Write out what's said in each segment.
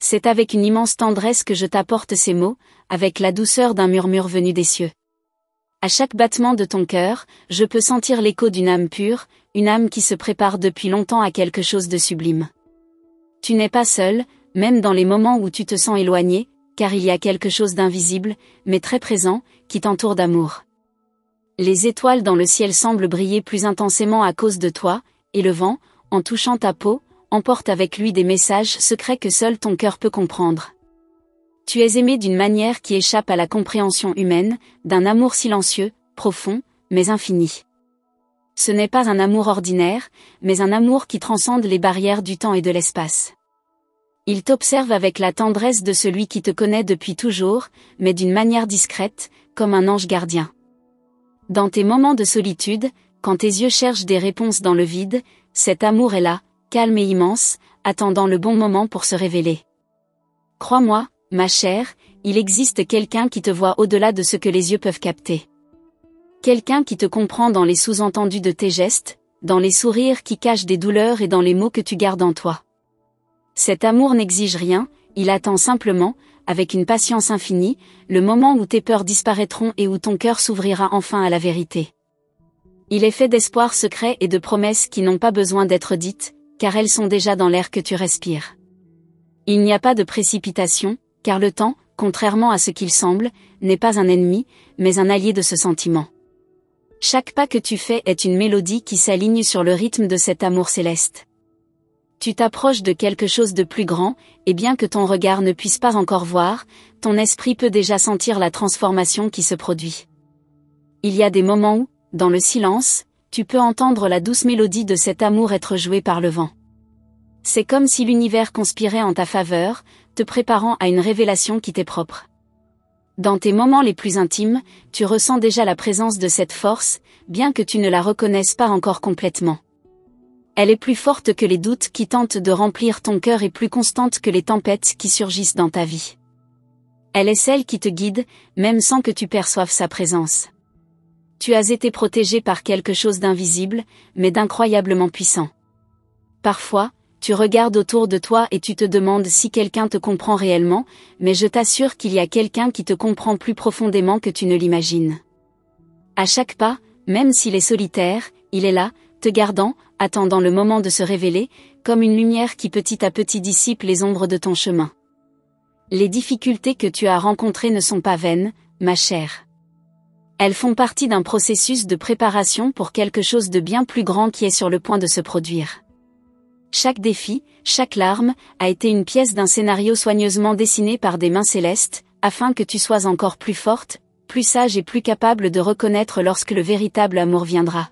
C'est avec une immense tendresse que je t'apporte ces mots, avec la douceur d'un murmure venu des cieux. À chaque battement de ton cœur, je peux sentir l'écho d'une âme pure, une âme qui se prépare depuis longtemps à quelque chose de sublime. Tu n'es pas seul, même dans les moments où tu te sens éloigné, car il y a quelque chose d'invisible, mais très présent, qui t'entoure d'amour. Les étoiles dans le ciel semblent briller plus intensément à cause de toi, et le vent, en touchant ta peau, emporte avec lui des messages secrets que seul ton cœur peut comprendre. Tu es aimé d'une manière qui échappe à la compréhension humaine, d'un amour silencieux, profond, mais infini. Ce n'est pas un amour ordinaire, mais un amour qui transcende les barrières du temps et de l'espace. Il t'observe avec la tendresse de celui qui te connaît depuis toujours, mais d'une manière discrète, comme un ange gardien. Dans tes moments de solitude, quand tes yeux cherchent des réponses dans le vide, cet amour est là, calme et immense, attendant le bon moment pour se révéler. Crois-moi, ma chère, il existe quelqu'un qui te voit au-delà de ce que les yeux peuvent capter. Quelqu'un qui te comprend dans les sous-entendus de tes gestes, dans les sourires qui cachent des douleurs et dans les mots que tu gardes en toi. Cet amour n'exige rien, il attend simplement, avec une patience infinie, le moment où tes peurs disparaîtront et où ton cœur s'ouvrira enfin à la vérité. Il est fait d'espoirs secrets et de promesses qui n'ont pas besoin d'être dites, car elles sont déjà dans l'air que tu respires. Il n'y a pas de précipitation, car le temps, contrairement à ce qu'il semble, n'est pas un ennemi, mais un allié de ce sentiment. Chaque pas que tu fais est une mélodie qui s'aligne sur le rythme de cet amour céleste. Tu t'approches de quelque chose de plus grand, et bien que ton regard ne puisse pas encore voir, ton esprit peut déjà sentir la transformation qui se produit. Il y a des moments où, dans le silence, tu peux entendre la douce mélodie de cet amour être jouée par le vent. C'est comme si l'univers conspirait en ta faveur, te préparant à une révélation qui t'est propre. Dans tes moments les plus intimes, tu ressens déjà la présence de cette force, bien que tu ne la reconnaisses pas encore complètement. Elle est plus forte que les doutes qui tentent de remplir ton cœur et plus constante que les tempêtes qui surgissent dans ta vie. Elle est celle qui te guide, même sans que tu perçoives sa présence. Tu as été protégé par quelque chose d'invisible, mais d'incroyablement puissant. Parfois, tu regardes autour de toi et tu te demandes si quelqu'un te comprend réellement, mais je t'assure qu'il y a quelqu'un qui te comprend plus profondément que tu ne l'imagines. À chaque pas, même s'il est solitaire, il est là, te gardant, attendant le moment de se révéler, comme une lumière qui petit à petit dissipe les ombres de ton chemin. Les difficultés que tu as rencontrées ne sont pas vaines, ma chère. Elles font partie d'un processus de préparation pour quelque chose de bien plus grand qui est sur le point de se produire. Chaque défi, chaque larme, a été une pièce d'un scénario soigneusement dessiné par des mains célestes, afin que tu sois encore plus forte, plus sage et plus capable de reconnaître lorsque le véritable amour viendra.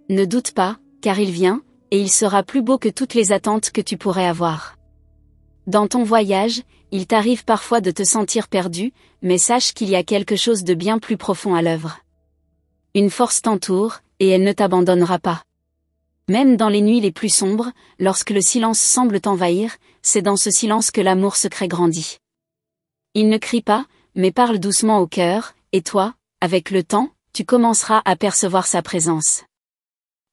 Ne doute pas, car il vient, et il sera plus beau que toutes les attentes que tu pourrais avoir. Dans ton voyage, il t'arrive parfois de te sentir perdu, mais sache qu'il y a quelque chose de bien plus profond à l'œuvre. Une force t'entoure, et elle ne t'abandonnera pas. Même dans les nuits les plus sombres, lorsque le silence semble t'envahir, c'est dans ce silence que l'amour secret grandit. Il ne crie pas, mais parle doucement au cœur, et toi, avec le temps, tu commenceras à percevoir sa présence.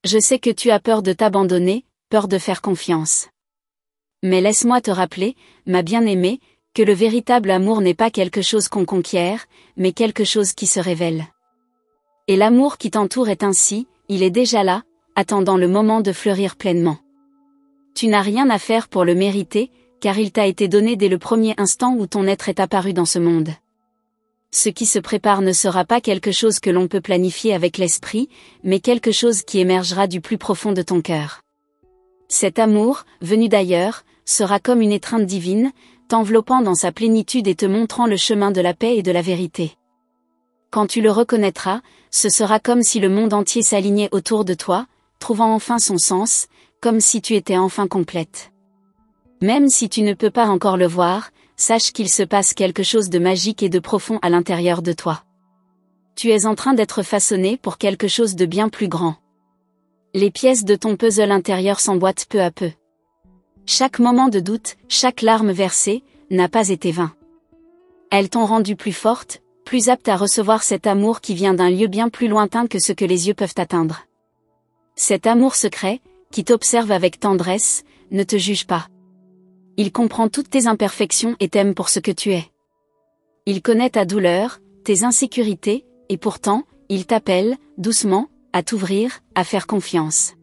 Je sais que tu as peur de t'abandonner, peur de faire confiance. Mais laisse-moi te rappeler, ma bien-aimée, que le véritable amour n'est pas quelque chose qu'on conquiert, mais quelque chose qui se révèle. Et l'amour qui t'entoure est ainsi, il est déjà là, attendant le moment de fleurir pleinement. Tu n'as rien à faire pour le mériter, car il t'a été donné dès le premier instant où ton être est apparu dans ce monde. Ce qui se prépare ne sera pas quelque chose que l'on peut planifier avec l'esprit, mais quelque chose qui émergera du plus profond de ton cœur. Cet amour, venu d'ailleurs, sera comme une étreinte divine, t'enveloppant dans sa plénitude et te montrant le chemin de la paix et de la vérité. Quand tu le reconnaîtras, ce sera comme si le monde entier s'alignait autour de toi, trouvant enfin son sens, comme si tu étais enfin complète. Même si tu ne peux pas encore le voir, sache qu'il se passe quelque chose de magique et de profond à l'intérieur de toi. Tu es en train d'être façonné pour quelque chose de bien plus grand. Les pièces de ton puzzle intérieur s'emboîtent peu à peu. Chaque moment de doute, chaque larme versée, n'a pas été vain. Elles t'ont rendu plus forte, plus apte à recevoir cet amour qui vient d'un lieu bien plus lointain que ce que les yeux peuvent atteindre. Cet amour secret, qui t'observe avec tendresse, ne te juge pas. Il comprend toutes tes imperfections et t'aime pour ce que tu es. Il connaît ta douleur, tes insécurités, et pourtant, il t'appelle, doucement, à t'ouvrir, à faire confiance.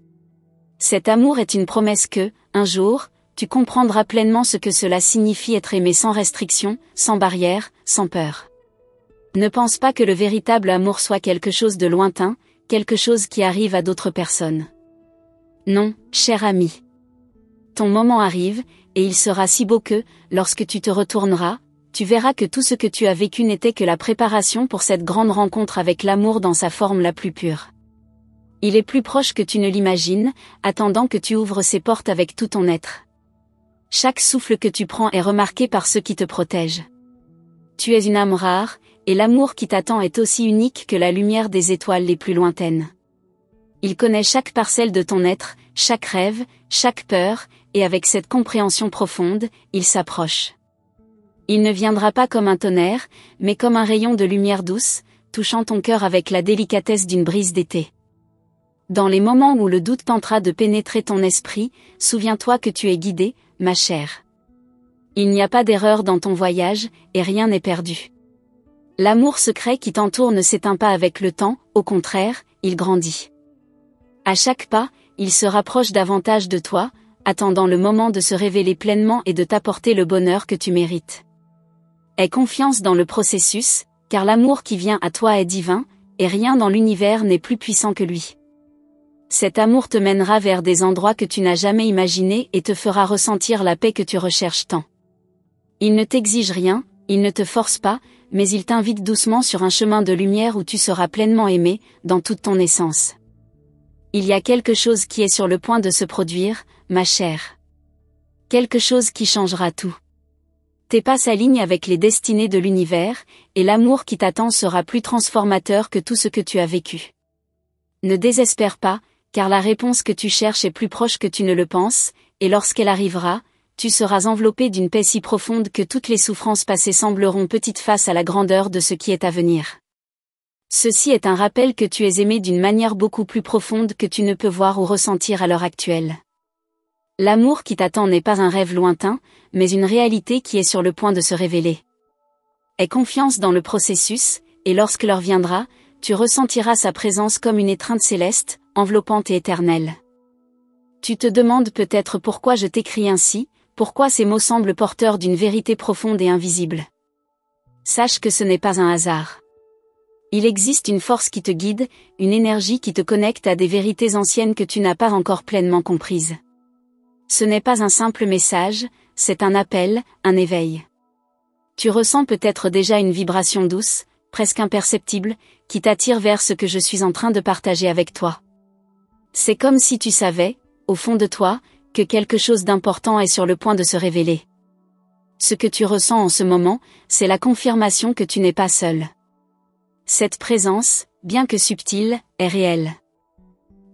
Cet amour est une promesse que, un jour, tu comprendras pleinement ce que cela signifie être aimé sans restriction, sans barrière, sans peur. Ne pense pas que le véritable amour soit quelque chose de lointain, quelque chose qui arrive à d'autres personnes. Non, cher ami. Ton moment arrive, et il sera si beau que, lorsque tu te retourneras, tu verras que tout ce que tu as vécu n'était que la préparation pour cette grande rencontre avec l'amour dans sa forme la plus pure. Il est plus proche que tu ne l'imagines, attendant que tu ouvres ses portes avec tout ton être. Chaque souffle que tu prends est remarqué par ceux qui te protègent. Tu es une âme rare, et l'amour qui t'attend est aussi unique que la lumière des étoiles les plus lointaines. Il connaît chaque parcelle de ton être, chaque rêve, chaque peur, et avec cette compréhension profonde, il s'approche. Il ne viendra pas comme un tonnerre, mais comme un rayon de lumière douce, touchant ton cœur avec la délicatesse d'une brise d'été. Dans les moments où le doute tentera de pénétrer ton esprit, souviens-toi que tu es guidé, ma chère. Il n'y a pas d'erreur dans ton voyage, et rien n'est perdu. L'amour secret qui t'entoure ne s'éteint pas avec le temps, au contraire, il grandit. À chaque pas, il se rapproche davantage de toi, attendant le moment de se révéler pleinement et de t'apporter le bonheur que tu mérites. Aie confiance dans le processus, car l'amour qui vient à toi est divin, et rien dans l'univers n'est plus puissant que lui. Cet amour te mènera vers des endroits que tu n'as jamais imaginés et te fera ressentir la paix que tu recherches tant. Il ne t'exige rien, il ne te force pas, mais il t'invite doucement sur un chemin de lumière où tu seras pleinement aimé, dans toute ton essence. Il y a quelque chose qui est sur le point de se produire, ma chère. Quelque chose qui changera tout. Tes pas s'alignent avec les destinées de l'univers, et l'amour qui t'attend sera plus transformateur que tout ce que tu as vécu. Ne désespère pas, car la réponse que tu cherches est plus proche que tu ne le penses, et lorsqu'elle arrivera, tu seras enveloppé d'une paix si profonde que toutes les souffrances passées sembleront petites face à la grandeur de ce qui est à venir. Ceci est un rappel que tu es aimé d'une manière beaucoup plus profonde que tu ne peux voir ou ressentir à l'heure actuelle. L'amour qui t'attend n'est pas un rêve lointain, mais une réalité qui est sur le point de se révéler. Aie confiance dans le processus, et lorsque l'heure viendra, tu ressentiras sa présence comme une étreinte céleste, enveloppante et éternelle. Tu te demandes peut-être pourquoi je t'écris ainsi, pourquoi ces mots semblent porteurs d'une vérité profonde et invisible. Sache que ce n'est pas un hasard. Il existe une force qui te guide, une énergie qui te connecte à des vérités anciennes que tu n'as pas encore pleinement comprises. Ce n'est pas un simple message, c'est un appel, un éveil. Tu ressens peut-être déjà une vibration douce, presque imperceptible, qui t'attire vers ce que je suis en train de partager avec toi. C'est comme si tu savais, au fond de toi, que quelque chose d'important est sur le point de se révéler. Ce que tu ressens en ce moment, c'est la confirmation que tu n'es pas seul. Cette présence, bien que subtile, est réelle.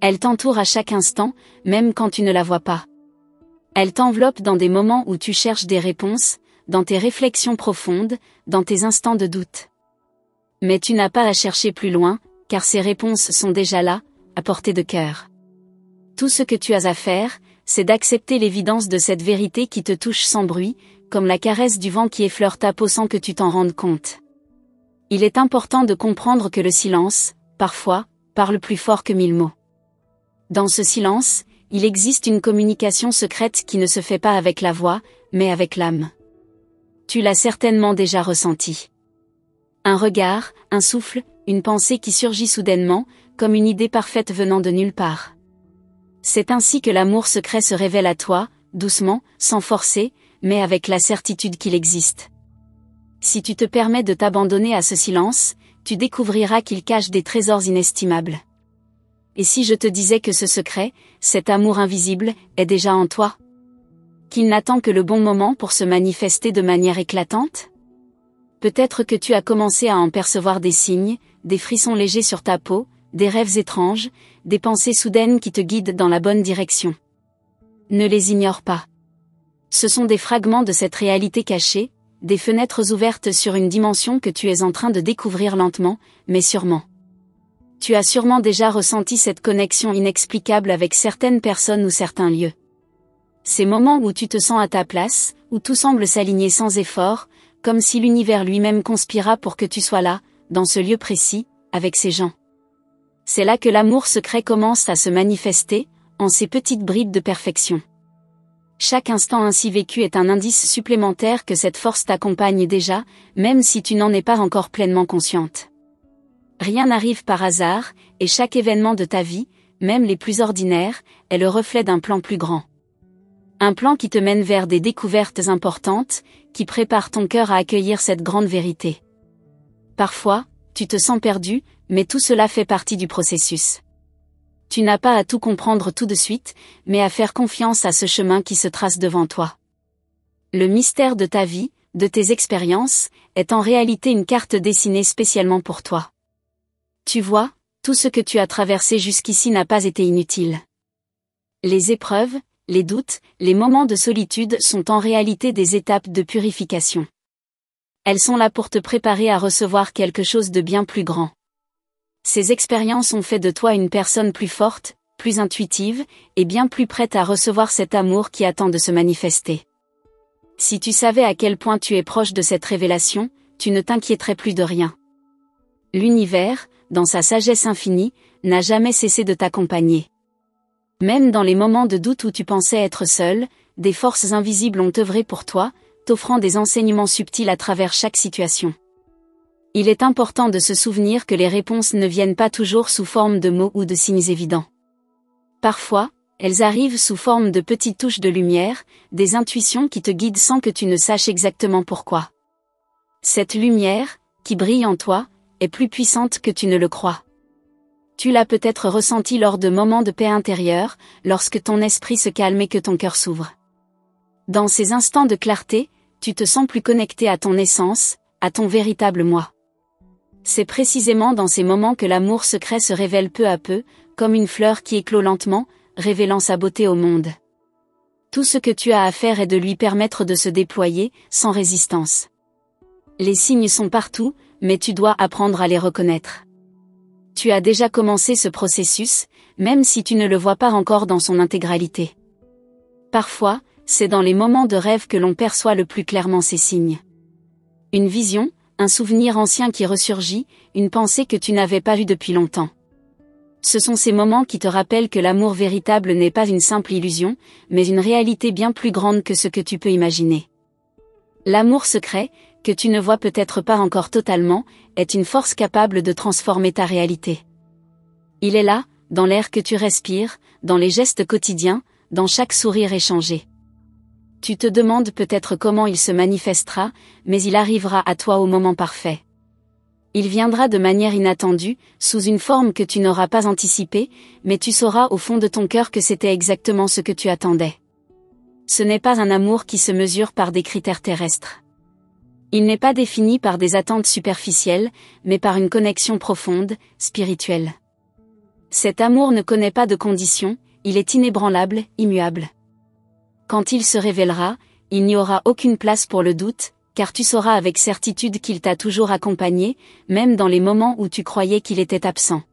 Elle t'entoure à chaque instant, même quand tu ne la vois pas. Elle t'enveloppe dans des moments où tu cherches des réponses, dans tes réflexions profondes, dans tes instants de doute. Mais tu n'as pas à chercher plus loin, car ces réponses sont déjà là, à portée de cœur. Tout ce que tu as à faire, c'est d'accepter l'évidence de cette vérité qui te touche sans bruit, comme la caresse du vent qui effleure ta peau sans que tu t'en rendes compte. Il est important de comprendre que le silence, parfois, parle plus fort que 1000 mots. Dans ce silence, il existe une communication secrète qui ne se fait pas avec la voix, mais avec l'âme. Tu l'as certainement déjà ressenti. Un regard, un souffle, une pensée qui surgit soudainement, comme une idée parfaite venant de nulle part. C'est ainsi que l'amour secret se révèle à toi, doucement, sans forcer, mais avec la certitude qu'il existe. Si tu te permets de t'abandonner à ce silence, tu découvriras qu'il cache des trésors inestimables. Et si je te disais que ce secret, cet amour invisible, est déjà en toi? Qu'il n'attend que le bon moment pour se manifester de manière éclatante? Peut-être que tu as commencé à en percevoir des signes, des frissons légers sur ta peau, des rêves étranges, des pensées soudaines qui te guident dans la bonne direction. Ne les ignore pas. Ce sont des fragments de cette réalité cachée, des fenêtres ouvertes sur une dimension que tu es en train de découvrir lentement, mais sûrement. Tu as sûrement déjà ressenti cette connexion inexplicable avec certaines personnes ou certains lieux. Ces moments où tu te sens à ta place, où tout semble s'aligner sans effort, comme si l'univers lui-même conspira pour que tu sois là, dans ce lieu précis, avec ces gens. C'est là que l'amour secret commence à se manifester, en ces petites bribes de perfection. Chaque instant ainsi vécu est un indice supplémentaire que cette force t'accompagne déjà, même si tu n'en es pas encore pleinement consciente. Rien n'arrive par hasard, et chaque événement de ta vie, même les plus ordinaires, est le reflet d'un plan plus grand. Un plan qui te mène vers des découvertes importantes, qui prépare ton cœur à accueillir cette grande vérité. Parfois, tu te sens perdu, mais tout cela fait partie du processus. Tu n'as pas à tout comprendre tout de suite, mais à faire confiance à ce chemin qui se trace devant toi. Le mystère de ta vie, de tes expériences, est en réalité une carte dessinée spécialement pour toi. Tu vois, tout ce que tu as traversé jusqu'ici n'a pas été inutile. Les épreuves, les doutes, les moments de solitude sont en réalité des étapes de purification. Elles sont là pour te préparer à recevoir quelque chose de bien plus grand. Ces expériences ont fait de toi une personne plus forte, plus intuitive, et bien plus prête à recevoir cet amour qui attend de se manifester. Si tu savais à quel point tu es proche de cette révélation, tu ne t'inquiéterais plus de rien. L'univers, dans sa sagesse infinie, n'a jamais cessé de t'accompagner. Même dans les moments de doute où tu pensais être seul, des forces invisibles ont œuvré pour toi, t'offrant des enseignements subtils à travers chaque situation. Il est important de se souvenir que les réponses ne viennent pas toujours sous forme de mots ou de signes évidents. Parfois, elles arrivent sous forme de petites touches de lumière, des intuitions qui te guident sans que tu ne saches exactement pourquoi. Cette lumière, qui brille en toi, est plus puissante que tu ne le crois. Tu l'as peut-être ressenti lors de moments de paix intérieure, lorsque ton esprit se calme et que ton cœur s'ouvre. Dans ces instants de clarté, tu te sens plus connecté à ton essence, à ton véritable moi. C'est précisément dans ces moments que l'amour secret se révèle peu à peu, comme une fleur qui éclot lentement, révélant sa beauté au monde. Tout ce que tu as à faire est de lui permettre de se déployer, sans résistance. Les signes sont partout, mais tu dois apprendre à les reconnaître. Tu as déjà commencé ce processus, même si tu ne le vois pas encore dans son intégralité. Parfois, c'est dans les moments de rêve que l'on perçoit le plus clairement ces signes. Une vision, un souvenir ancien qui ressurgit, une pensée que tu n'avais pas vue depuis longtemps. Ce sont ces moments qui te rappellent que l'amour véritable n'est pas une simple illusion, mais une réalité bien plus grande que ce que tu peux imaginer. L'amour secret, que tu ne vois peut-être pas encore totalement, est une force capable de transformer ta réalité. Il est là, dans l'air que tu respires, dans les gestes quotidiens, dans chaque sourire échangé. Tu te demandes peut-être comment il se manifestera, mais il arrivera à toi au moment parfait. Il viendra de manière inattendue, sous une forme que tu n'auras pas anticipée, mais tu sauras au fond de ton cœur que c'était exactement ce que tu attendais. Ce n'est pas un amour qui se mesure par des critères terrestres. Il n'est pas défini par des attentes superficielles, mais par une connexion profonde, spirituelle. Cet amour ne connaît pas de conditions, il est inébranlable, immuable. Quand il se révélera, il n'y aura aucune place pour le doute, car tu sauras avec certitude qu'il t'a toujours accompagné, même dans les moments où tu croyais qu'il était absent.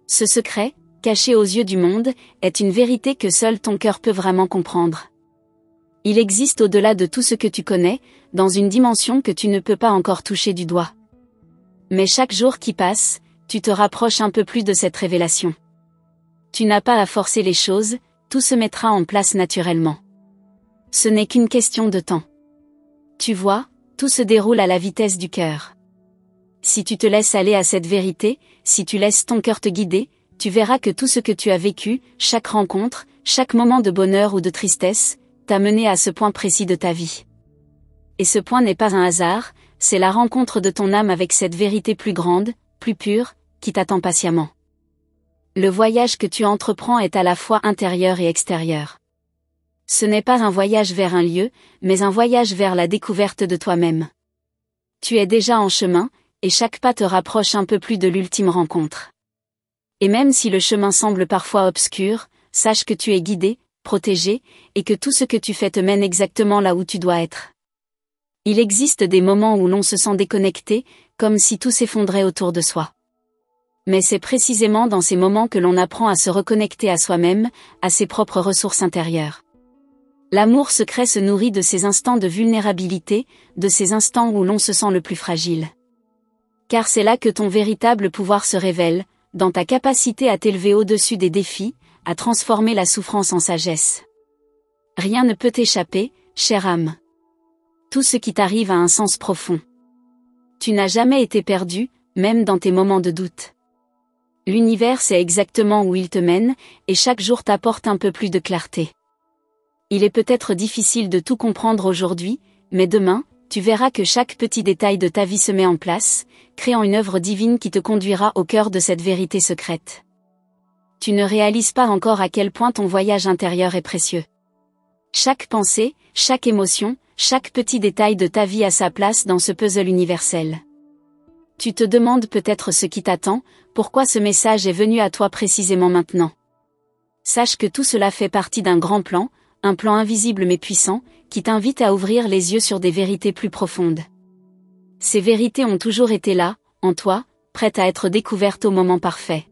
Ce secret, caché aux yeux du monde, est une vérité que seul ton cœur peut vraiment comprendre. Il existe au-delà de tout ce que tu connais, dans une dimension que tu ne peux pas encore toucher du doigt. Mais chaque jour qui passe, tu te rapproches un peu plus de cette révélation. Tu n'as pas à forcer les choses, tout se mettra en place naturellement. Ce n'est qu'une question de temps. Tu vois, tout se déroule à la vitesse du cœur. Si tu te laisses aller à cette vérité, si tu laisses ton cœur te guider, tu verras que tout ce que tu as vécu, chaque rencontre, chaque moment de bonheur ou de tristesse, t'a mené à ce point précis de ta vie. Et ce point n'est pas un hasard, c'est la rencontre de ton âme avec cette vérité plus grande, plus pure, qui t'attend patiemment. Le voyage que tu entreprends est à la fois intérieur et extérieur. Ce n'est pas un voyage vers un lieu, mais un voyage vers la découverte de toi-même. Tu es déjà en chemin, et chaque pas te rapproche un peu plus de l'ultime rencontre. Et même si le chemin semble parfois obscur, sache que tu es guidé, protégé, et que tout ce que tu fais te mène exactement là où tu dois être. Il existe des moments où l'on se sent déconnecté, comme si tout s'effondrait autour de soi. Mais c'est précisément dans ces moments que l'on apprend à se reconnecter à soi-même, à ses propres ressources intérieures. L'amour secret se nourrit de ces instants de vulnérabilité, de ces instants où l'on se sent le plus fragile. Car c'est là que ton véritable pouvoir se révèle, dans ta capacité à t'élever au-dessus des défis, à transformer la souffrance en sagesse. Rien ne peut t'échapper, chère âme. Tout ce qui t'arrive a un sens profond. Tu n'as jamais été perdu, même dans tes moments de doute. L'univers sait exactement où il te mène, et chaque jour t'apporte un peu plus de clarté. Il est peut-être difficile de tout comprendre aujourd'hui, mais demain, tu verras que chaque petit détail de ta vie se met en place, créant une œuvre divine qui te conduira au cœur de cette vérité secrète. Tu ne réalises pas encore à quel point ton voyage intérieur est précieux. Chaque pensée, chaque émotion, chaque petit détail de ta vie a sa place dans ce puzzle universel. Tu te demandes peut-être ce qui t'attend, pourquoi ce message est venu à toi précisément maintenant. Sache que tout cela fait partie d'un grand plan, un plan invisible mais puissant, qui t'invite à ouvrir les yeux sur des vérités plus profondes. Ces vérités ont toujours été là, en toi, prêtes à être découvertes au moment parfait.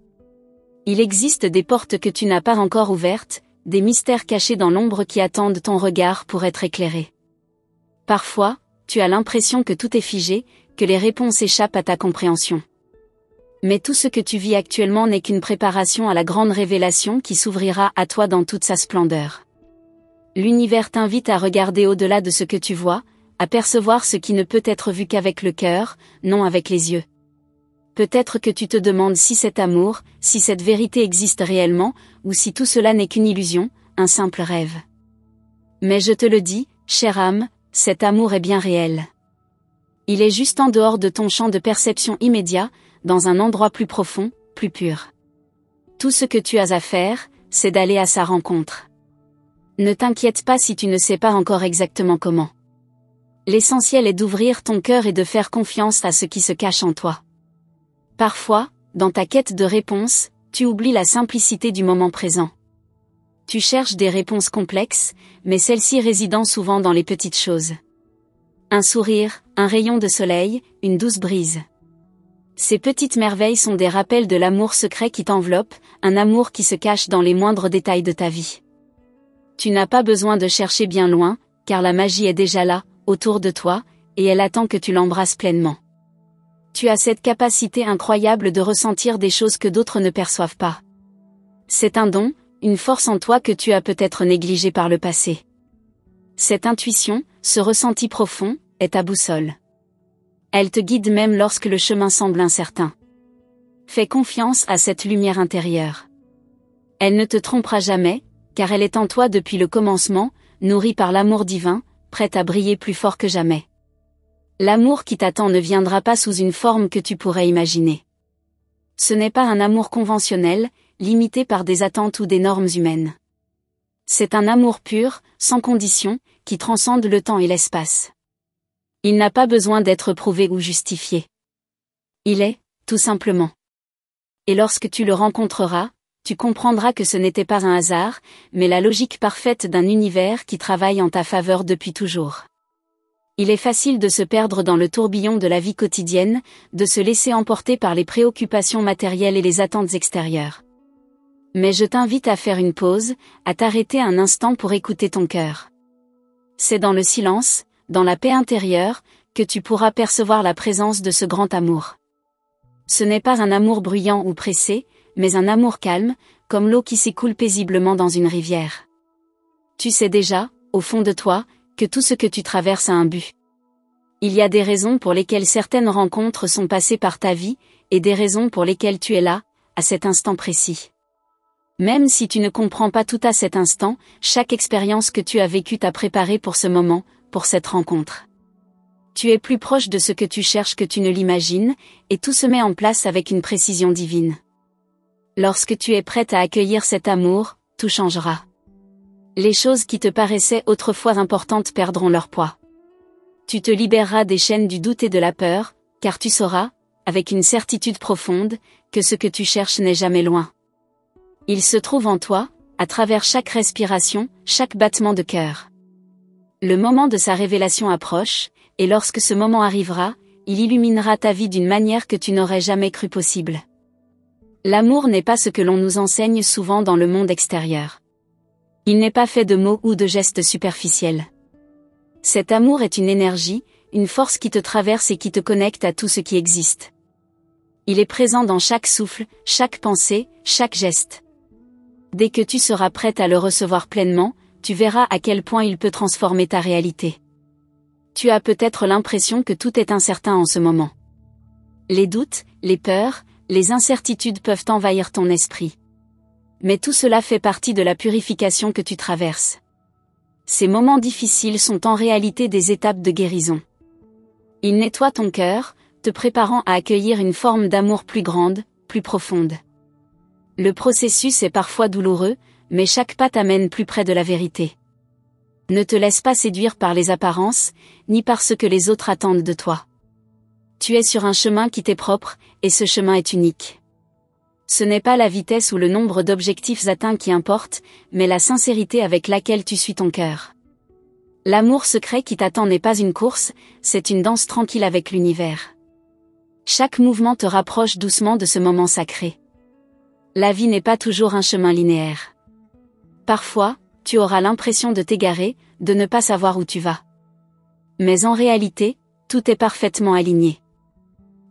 Il existe des portes que tu n'as pas encore ouvertes, des mystères cachés dans l'ombre qui attendent ton regard pour être éclairés. Parfois, tu as l'impression que tout est figé, que les réponses échappent à ta compréhension. Mais tout ce que tu vis actuellement n'est qu'une préparation à la grande révélation qui s'ouvrira à toi dans toute sa splendeur. L'univers t'invite à regarder au-delà de ce que tu vois, à percevoir ce qui ne peut être vu qu'avec le cœur, non avec les yeux. Peut-être que tu te demandes si cet amour, si cette vérité existe réellement, ou si tout cela n'est qu'une illusion, un simple rêve. Mais je te le dis, chère âme, cet amour est bien réel. Il est juste en dehors de ton champ de perception immédiat, dans un endroit plus profond, plus pur. Tout ce que tu as à faire, c'est d'aller à sa rencontre. Ne t'inquiète pas si tu ne sais pas encore exactement comment. L'essentiel est d'ouvrir ton cœur et de faire confiance à ce qui se cache en toi. Parfois, dans ta quête de réponses, tu oublies la simplicité du moment présent. Tu cherches des réponses complexes, mais celles-ci résident souvent dans les petites choses. Un sourire, un rayon de soleil, une douce brise. Ces petites merveilles sont des rappels de l'amour secret qui t'enveloppe, un amour qui se cache dans les moindres détails de ta vie. Tu n'as pas besoin de chercher bien loin, car la magie est déjà là, autour de toi, et elle attend que tu l'embrasses pleinement. Tu as cette capacité incroyable de ressentir des choses que d'autres ne perçoivent pas. C'est un don, une force en toi que tu as peut-être négligée par le passé. Cette intuition, ce ressenti profond, est ta boussole. Elle te guide même lorsque le chemin semble incertain. Fais confiance à cette lumière intérieure. Elle ne te trompera jamais, car elle est en toi depuis le commencement, nourrie par l'amour divin, prête à briller plus fort que jamais. L'amour qui t'attend ne viendra pas sous une forme que tu pourrais imaginer. Ce n'est pas un amour conventionnel, limité par des attentes ou des normes humaines. C'est un amour pur, sans condition, qui transcende le temps et l'espace. Il n'a pas besoin d'être prouvé ou justifié. Il est, tout simplement. Et lorsque tu le rencontreras, tu comprendras que ce n'était pas un hasard, mais la logique parfaite d'un univers qui travaille en ta faveur depuis toujours. Il est facile de se perdre dans le tourbillon de la vie quotidienne, de se laisser emporter par les préoccupations matérielles et les attentes extérieures. Mais je t'invite à faire une pause, à t'arrêter un instant pour écouter ton cœur. C'est dans le silence, dans la paix intérieure, que tu pourras percevoir la présence de ce grand amour. Ce n'est pas un amour bruyant ou pressé, mais un amour calme, comme l'eau qui s'écoule paisiblement dans une rivière. Tu sais déjà, au fond de toi, que tout ce que tu traverses a un but. Il y a des raisons pour lesquelles certaines rencontres sont passées par ta vie, et des raisons pour lesquelles tu es là, à cet instant précis. Même si tu ne comprends pas tout à cet instant, chaque expérience que tu as vécue t'a préparé pour ce moment, pour cette rencontre. Tu es plus proche de ce que tu cherches que tu ne l'imagines, et tout se met en place avec une précision divine. Lorsque tu es prête à accueillir cet amour, tout changera. Les choses qui te paraissaient autrefois importantes perdront leur poids. Tu te libéreras des chaînes du doute et de la peur, car tu sauras, avec une certitude profonde, que ce que tu cherches n'est jamais loin. Il se trouve en toi, à travers chaque respiration, chaque battement de cœur. Le moment de sa révélation approche, et lorsque ce moment arrivera, il illuminera ta vie d'une manière que tu n'aurais jamais cru possible. L'amour n'est pas ce que l'on nous enseigne souvent dans le monde extérieur. Il n'est pas fait de mots ou de gestes superficiels. Cet amour est une énergie, une force qui te traverse et qui te connecte à tout ce qui existe. Il est présent dans chaque souffle, chaque pensée, chaque geste. Dès que tu seras prête à le recevoir pleinement, tu verras à quel point il peut transformer ta réalité. Tu as peut-être l'impression que tout est incertain en ce moment. Les doutes, les peurs, les incertitudes peuvent envahir ton esprit. Mais tout cela fait partie de la purification que tu traverses. Ces moments difficiles sont en réalité des étapes de guérison. Ils nettoient ton cœur, te préparant à accueillir une forme d'amour plus grande, plus profonde. Le processus est parfois douloureux, mais chaque pas t'amène plus près de la vérité. Ne te laisse pas séduire par les apparences, ni par ce que les autres attendent de toi. Tu es sur un chemin qui t'est propre, et ce chemin est unique. Ce n'est pas la vitesse ou le nombre d'objectifs atteints qui importe, mais la sincérité avec laquelle tu suis ton cœur. L'amour secret qui t'attend n'est pas une course, c'est une danse tranquille avec l'univers. Chaque mouvement te rapproche doucement de ce moment sacré. La vie n'est pas toujours un chemin linéaire. Parfois, tu auras l'impression de t'égarer, de ne pas savoir où tu vas. Mais en réalité, tout est parfaitement aligné.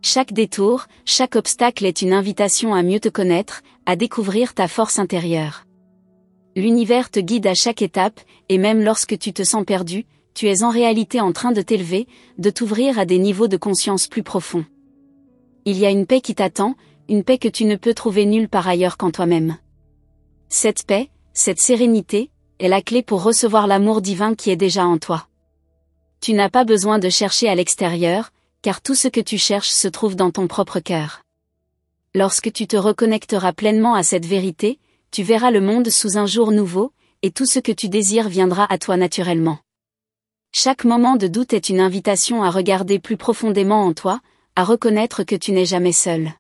Chaque détour, chaque obstacle est une invitation à mieux te connaître, à découvrir ta force intérieure. L'univers te guide à chaque étape, et même lorsque tu te sens perdu, tu es en réalité en train de t'élever, de t'ouvrir à des niveaux de conscience plus profonds. Il y a une paix qui t'attend, une paix que tu ne peux trouver nulle part ailleurs qu'en toi-même. Cette paix, cette sérénité, est la clé pour recevoir l'amour divin qui est déjà en toi. Tu n'as pas besoin de chercher à l'extérieur, car tout ce que tu cherches se trouve dans ton propre cœur. Lorsque tu te reconnecteras pleinement à cette vérité, tu verras le monde sous un jour nouveau, et tout ce que tu désires viendra à toi naturellement. Chaque moment de doute est une invitation à regarder plus profondément en toi, à reconnaître que tu n'es jamais seul.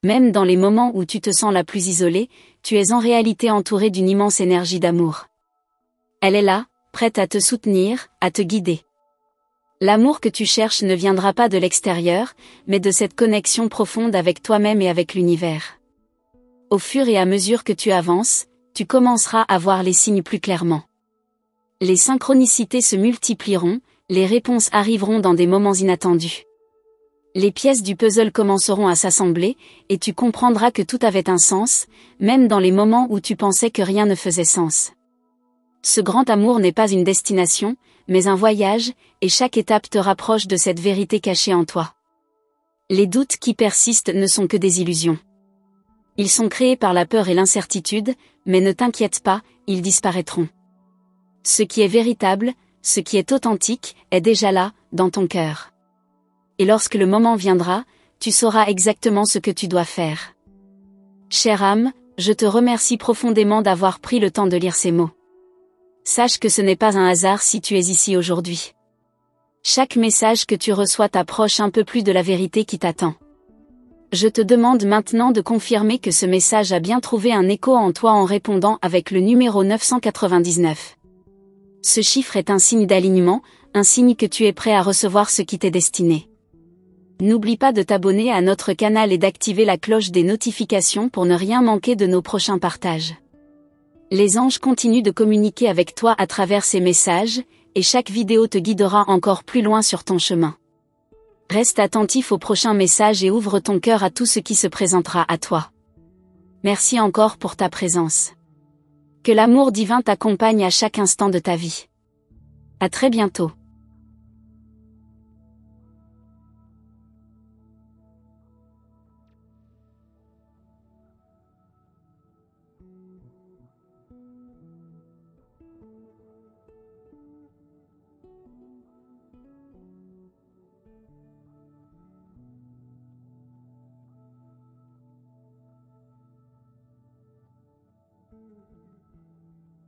Même dans les moments où tu te sens la plus isolée, tu es en réalité entouré d'une immense énergie d'amour. Elle est là, prête à te soutenir, à te guider. L'amour que tu cherches ne viendra pas de l'extérieur, mais de cette connexion profonde avec toi-même et avec l'univers. Au fur et à mesure que tu avances, tu commenceras à voir les signes plus clairement. Les synchronicités se multiplieront, les réponses arriveront dans des moments inattendus. Les pièces du puzzle commenceront à s'assembler, et tu comprendras que tout avait un sens, même dans les moments où tu pensais que rien ne faisait sens. Ce grand amour n'est pas une destination, mais un voyage, et chaque étape te rapproche de cette vérité cachée en toi. Les doutes qui persistent ne sont que des illusions. Ils sont créés par la peur et l'incertitude, mais ne t'inquiète pas, ils disparaîtront. Ce qui est véritable, ce qui est authentique, est déjà là, dans ton cœur. Et lorsque le moment viendra, tu sauras exactement ce que tu dois faire. Chère âme, je te remercie profondément d'avoir pris le temps de lire ces mots. Sache que ce n'est pas un hasard si tu es ici aujourd'hui. Chaque message que tu reçois t'approche un peu plus de la vérité qui t'attend. Je te demande maintenant de confirmer que ce message a bien trouvé un écho en toi en répondant avec le numéro 999. Ce chiffre est un signe d'alignement, un signe que tu es prêt à recevoir ce qui t'est destiné. N'oublie pas de t'abonner à notre canal et d'activer la cloche des notifications pour ne rien manquer de nos prochains partages. Les anges continuent de communiquer avec toi à travers ces messages, et chaque vidéo te guidera encore plus loin sur ton chemin. Reste attentif aux prochains messages et ouvre ton cœur à tout ce qui se présentera à toi. Merci encore pour ta présence. Que l'amour divin t'accompagne à chaque instant de ta vie. À très bientôt.